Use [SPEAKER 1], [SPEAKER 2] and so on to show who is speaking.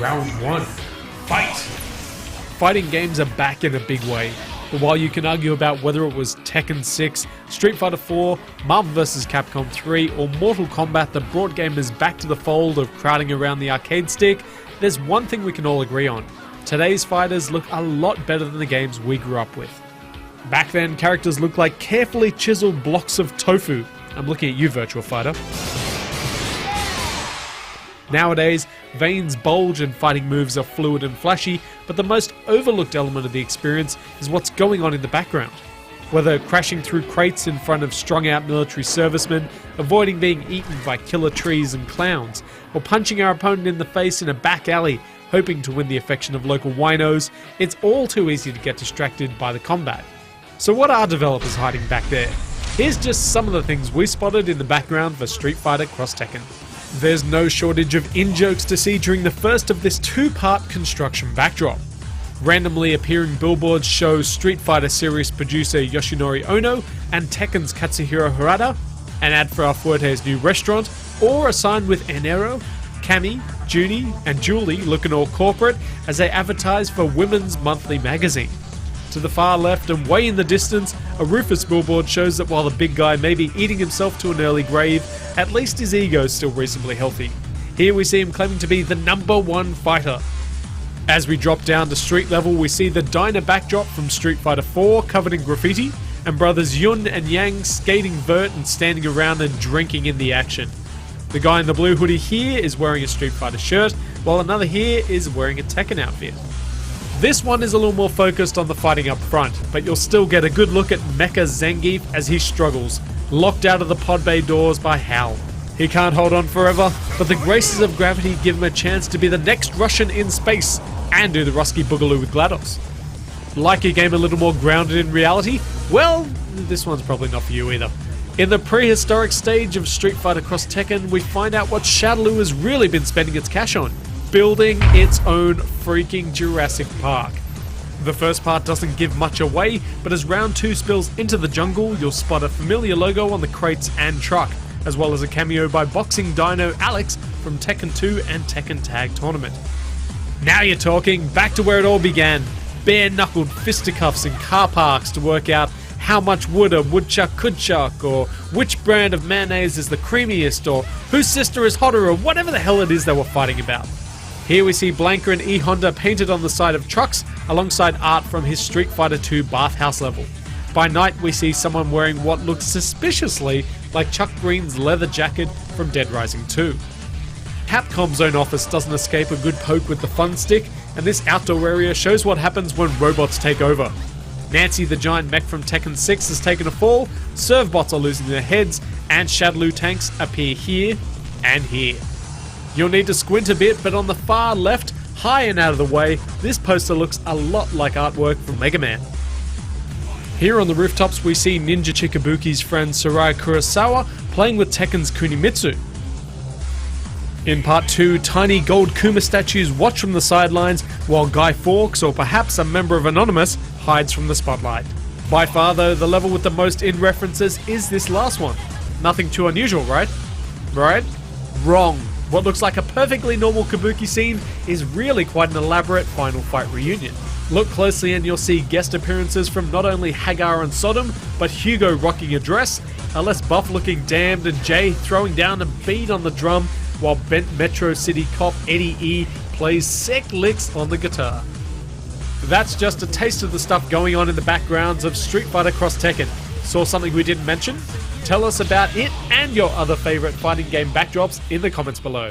[SPEAKER 1] Round 1. Fight! Fighting games are back in a big way, but while you can argue about whether it was Tekken 6, Street Fighter 4, Marvel vs. Capcom 3, or Mortal Kombat that brought gamers back to the fold of crowding around the arcade stick, there's one thing we can all agree on. Today's fighters look a lot better than the games we grew up with. Back then, characters looked like carefully chiseled blocks of tofu. I'm looking at you, Virtual Fighter. Nowadays, veins bulge and fighting moves are fluid and flashy, but the most overlooked element of the experience is what's going on in the background. Whether crashing through crates in front of strung-out military servicemen, avoiding being eaten by killer trees and clowns, or punching our opponent in the face in a back alley, hoping to win the affection of local winos, it's all too easy to get distracted by the combat. So what are developers hiding back there? Here's just some of the things we spotted in the background for Street Fighter X Tekken. There's no shortage of in-jokes to see during the first of this two-part construction backdrop. Randomly appearing billboards show Street Fighter series producer Yoshinori Ono and Tekken's Katsuhiro Harada, an ad for Alfuerte's new restaurant, or a sign with Enero, Cami, Junie, and Julie looking all corporate as they advertise for Women's Monthly magazine. To the far left and way in the distance, a Rufus billboard shows that while the big guy may be eating himself to an early grave, at least his ego is still reasonably healthy. Here we see him claiming to be the #1 fighter. As we drop down to street level, we see the diner backdrop from Street Fighter 4 covered in graffiti, and brothers Yun and Yang skating vert and standing around and drinking in the action. The guy in the blue hoodie here is wearing a Street Fighter shirt, while another here is wearing a Tekken outfit. This one is a little more focused on the fighting up front, but you'll still get a good look at Mecha Zangief as he struggles, locked out of the pod bay doors by Hal. He can't hold on forever, but the graces of gravity give him a chance to be the next Russian in space and do the Rusky Boogaloo with GLaDOS. Like a game a little more grounded in reality? Well, this one's probably not for you either. In the prehistoric stage of Street Fighter X Tekken, we find out what Shadaloo has really been spending its cash on. Building its own freaking Jurassic Park. The first part doesn't give much away, but as round 2 spills into the jungle, you'll spot a familiar logo on the crates and truck, as well as a cameo by boxing dino Alex from Tekken 2 and Tekken Tag Tournament. Now you're talking, back to where it all began. Bare-knuckled fisticuffs in car parks to work out how much wood a woodchuck could chuck, or which brand of mayonnaise is the creamiest, or whose sister is hotter, or whatever the hell it is they were fighting about. Here we see Blanca and E Honda painted on the side of trucks alongside art from his Street Fighter 2 bathhouse level. By night we see someone wearing what looks suspiciously like Chuck Green's leather jacket from Dead Rising 2. Capcom's own office doesn't escape a good poke with the fun stick, and this outdoor area shows what happens when robots take over. Nancy the giant mech from Tekken 6 has taken a fall, Servbots are losing their heads, and Shadaloo tanks appear here and here. You'll need to squint a bit, but on the far left, high and out of the way, this poster looks a lot like artwork from Mega Man. Here on the rooftops we see Ninja Chikabuki's friend Soraya Kurosawa playing with Tekken's Kunimitsu. In part 2, tiny gold Kuma statues watch from the sidelines, while Guy Fawkes, or perhaps a member of Anonymous, hides from the spotlight. By far though, the level with the most in references is this last one. Nothing too unusual, right? Right? Wrong. What looks like a perfectly normal kabuki scene is really quite an elaborate final fight reunion. Look closely and you'll see guest appearances from not only Hagar and Sodom, but Hugo rocking a dress, a less buff looking Damned, and Jay throwing down a beat on the drum, while bent Metro City cop Eddie E plays sick licks on the guitar. That's just a taste of the stuff going on in the backgrounds of Street Fighter X Tekken. Saw something we didn't mention? Tell us about it and your other favourite fighting game backdrops in the comments below.